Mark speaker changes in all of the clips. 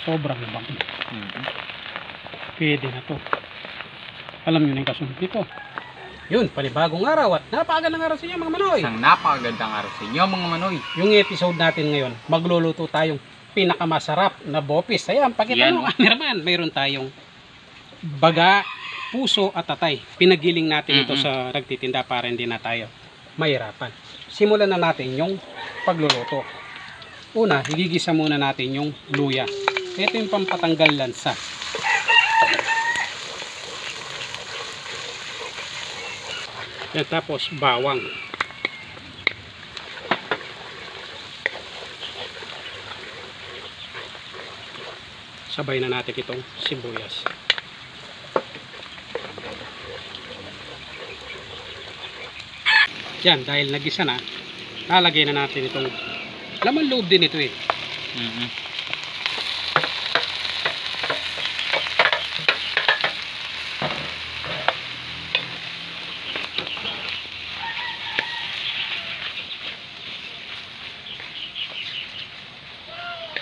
Speaker 1: Sobrang bango. Pwede na to. Alam nyo na yung kasunod nito. Yun, panibagong araw at napakagandang araw sa inyo mga manoy.
Speaker 2: Isang napakagandang araw sa inyo mga manoy.
Speaker 1: Yung episode natin ngayon, magluluto tayong pinakamasarap na bopis. Ayan, pakita mo cameraman. Mayroon tayong baga, puso at tatay. Pinagiling natin ito sa nagtitinda para hindi na tayo mahirapan. Simulan na natin yung pagluluto. Una, higigisa muna natin yung luya. Ito yung pampatanggal lansa. Yan, tapos bawang. Sabay na natin itong sibuyas. Yan, dahil nagisa na, lalagay na natin itong laman loob din ito eh.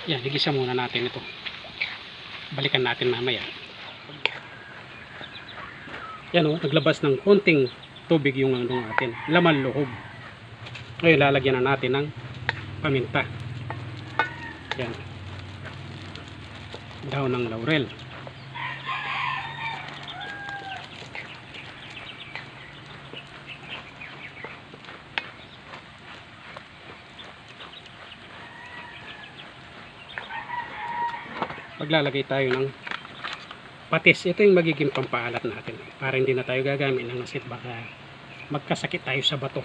Speaker 1: Yan, igisa muna natin ito. Balikan natin mamaya. Yan o, naglabas ng konting tubig yung atin. Laman loob. Ngayon, lalagyan na natin ng paminta. Yan. Daon ng laurel. Maglalagay tayo ng patis. Ito yung magiging pampaalat natin para hindi na tayo gagamit ng asin, baka magkasakit tayo sa bato.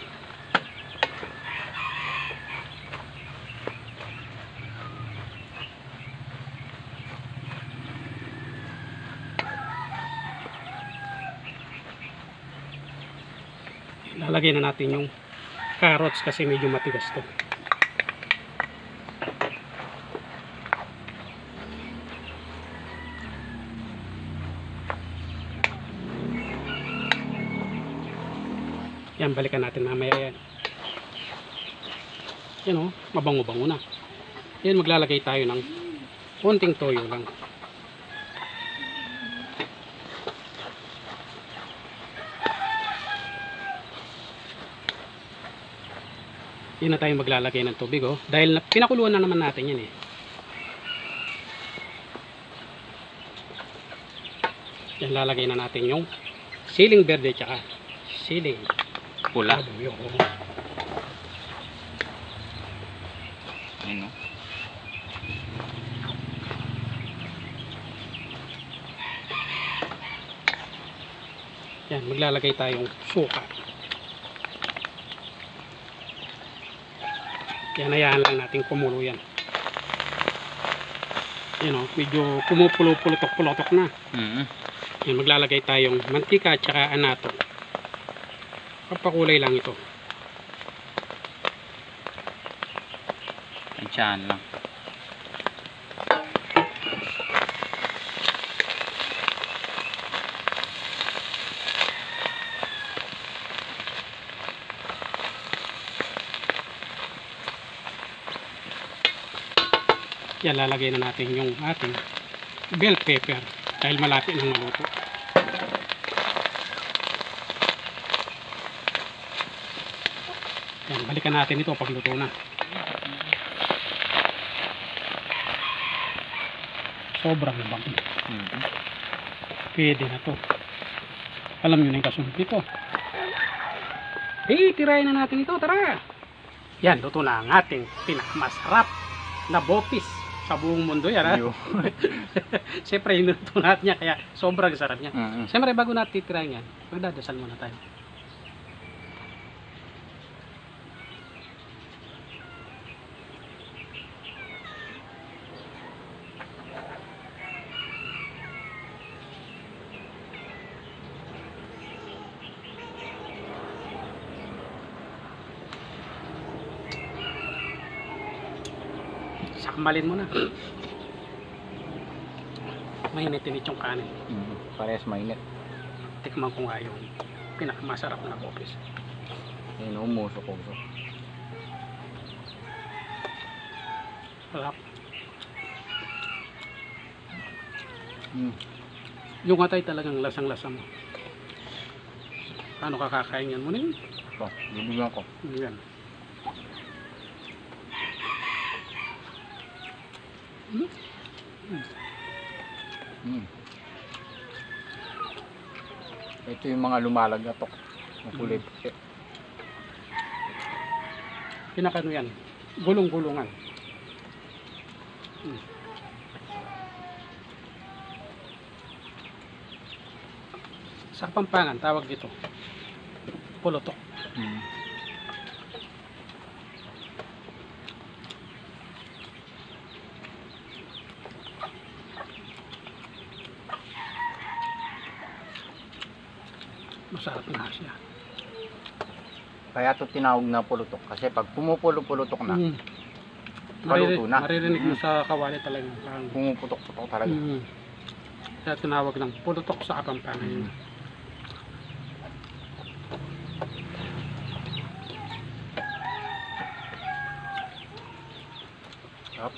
Speaker 1: Lalagay na natin yung carrots kasi medyo matigas to. Yan, balikan natin mamaya yan. Yan o, mabango-bango na. Yan, maglalagay tayo ng konting toyo lang. Yan na tayo maglalagay ng tubig o. Dahil pinakuluan na naman natin yan eh. Yan, lalagay na natin yung siling berde tsaka siling
Speaker 2: pula.
Speaker 1: Ayun,
Speaker 2: no?
Speaker 1: yan, maglalagay tayong suka. Yan, hayaan lang natin kumulo yan. Yan o, medyo pumupulo-pulutok-pulutok na. Yan, maglalagay tayong mantika at saka anato. Papakulay lang ito.
Speaker 2: Tansyahan lang.
Speaker 1: Yan, lalagay na natin yung ating bell pepper dahil malapit nang maluto. Yan, balikan natin ito pag luto na. Sobrang bango. Pwede na to. Alam nyo na yung kasunod nito. Tirahin na natin ito, tara! Yan, luto na ang ating pinakamasarap na bopis sa buong mundo yan, ha? Siyempre, hinuto natin niya, kaya sobrang sarap niya. Siyempre, bago natin titirahin yan, magdadasal muna tayo. Sakmalin mo na. Mainit-init yung kanin.
Speaker 2: Parehas mainit.
Speaker 1: Tikman ko nga yung pinakamasarap na bopis.
Speaker 2: Ayun, umusok-usok.
Speaker 1: Sarap.
Speaker 2: Mm.
Speaker 1: Yung atay talagang lasang-lasa mo. Paano kakakain yan mo na yun?
Speaker 2: Ito, bibigyan ko.
Speaker 1: Yan. Hmm?
Speaker 2: Mm. Ito yung mga lumalagatok na kulit.
Speaker 1: Pinakano yan? Gulong-gulungan. Hmm. Sa Kapampangan, tawag dito. Pulutok.
Speaker 2: Mm.
Speaker 1: Masarap na siya.
Speaker 2: Kaya ito tinawag na pulutok. Kasi pag pumupulo-pulutok na,
Speaker 1: Mm.
Speaker 2: paluto na.
Speaker 1: Maririnig mo sa kawali talaga. Parang,
Speaker 2: pumuputok-putok talaga.
Speaker 1: kaya tinawag ng pulutok sa Kapampangan yun.
Speaker 2: Up.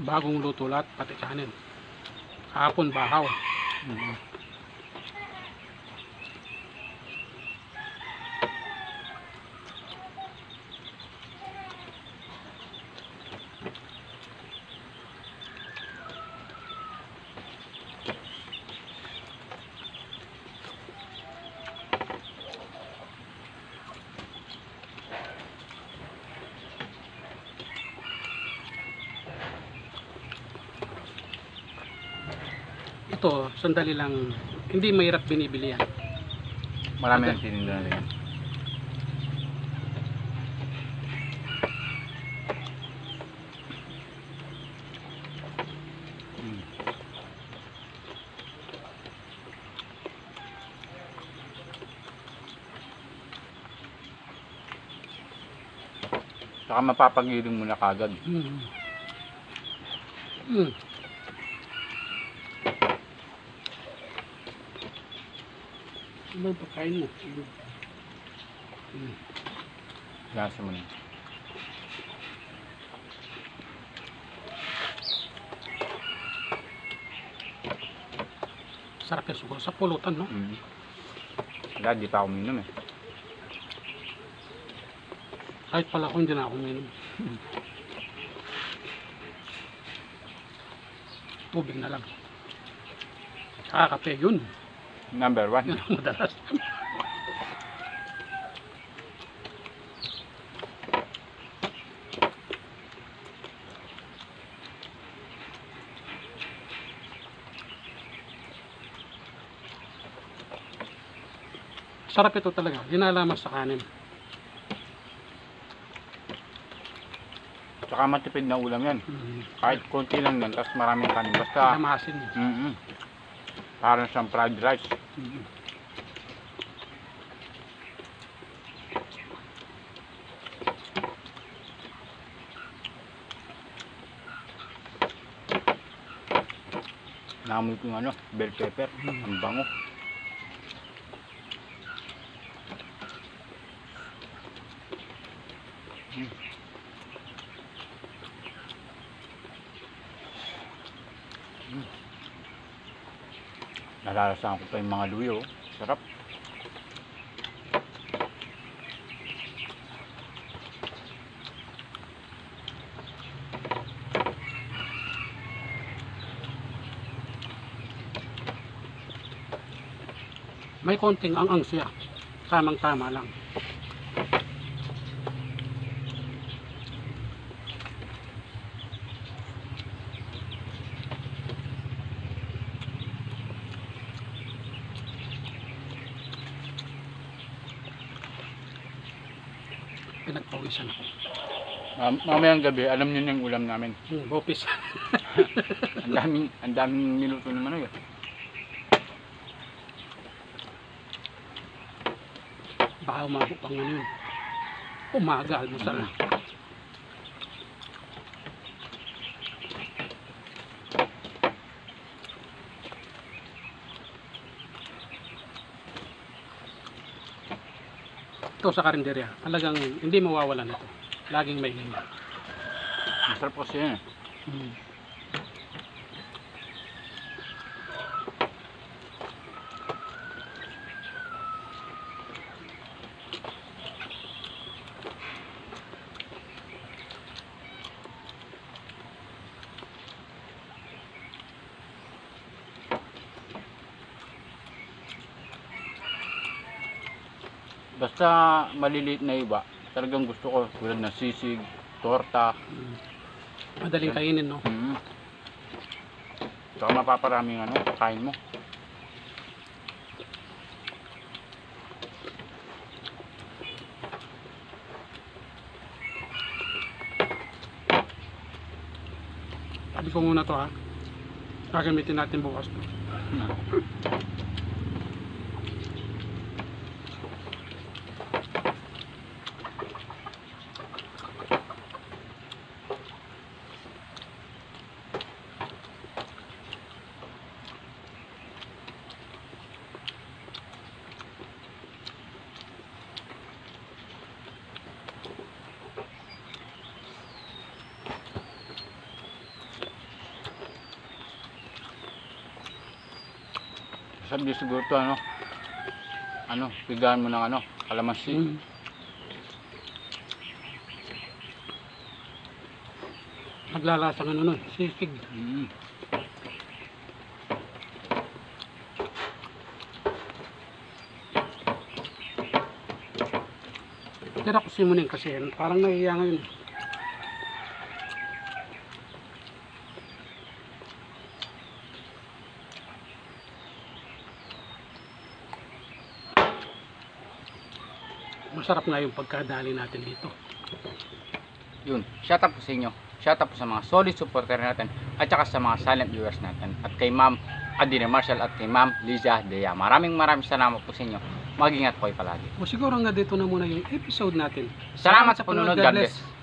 Speaker 1: Bagong luto lahat, pati kanin. Hapon bahaw.
Speaker 2: Mm.
Speaker 1: Ito, sandali lang, hindi mahirap binibili yan.
Speaker 2: Marami nang tininda na yan. Mm. Saka mapapagiling mo na kagad.
Speaker 1: Mm. Mm. Ano ba kain mo?
Speaker 2: Gasa mo na.
Speaker 1: Sarap yung sugo sa pulutan, no?
Speaker 2: Mm. Wala, di pa ako minom eh.
Speaker 1: Kahit pala ako hindi na ako minom. Tubig na lang. Saka kape, yun.
Speaker 2: Number 1.
Speaker 1: Yun ang madalas. Sarap ito talaga. Ginalamas sa kanin.
Speaker 2: Saka matipid na ulam yan.
Speaker 1: Mm.
Speaker 2: Kahit konti lang yan, tapos maraming kanin. Basta,
Speaker 1: Lamasin.
Speaker 2: parang siyang fried rice.
Speaker 1: Mm.
Speaker 2: Naamoy ko yung ano, bell pepper. Ang bango. Nalalasahan ko pa yung mga luyo. Sarap.
Speaker 1: May konting ang siya. Tamang-tama lang. Pinagpawisan ako.
Speaker 2: Mamayang gabi, alam niyo na yung ulam namin.
Speaker 1: Bopis.
Speaker 2: Ang daming minuto naman yun.
Speaker 1: Baka umabot pang ano yun. Umaga, almusal na. dito sa karinderya. Talagang hindi mawawalan ito. Laging may hinga.
Speaker 2: Masarap kasi yun. Basta maliliit na iba, talagang gusto ko tulad ng sisig, torta.
Speaker 1: Madaling kainin, no?
Speaker 2: Saka mapaparaming kain mo.
Speaker 1: Sabi ko muna to, ha. Gagamitin natin bukas to.
Speaker 2: Sabi siguro to pigaan mo ng kalamansi.
Speaker 1: Naglalasang nun, sisig. Tira ko simunin kasi parang nahiya ngayon. Masarap nga yung pagkadali natin dito.
Speaker 2: Yun, shout out po sa inyo. Shout out po sa mga solid supporter natin at saka sa mga silent viewers natin. At kay Ma'am Adina Marshall at kay Ma'am Liza Dea. Maraming salamat po sa inyo. Mag-ingat po kayo palagi.
Speaker 1: O siguro nga dito na muna yung episode natin.
Speaker 2: Salamat sa panunod. God bless.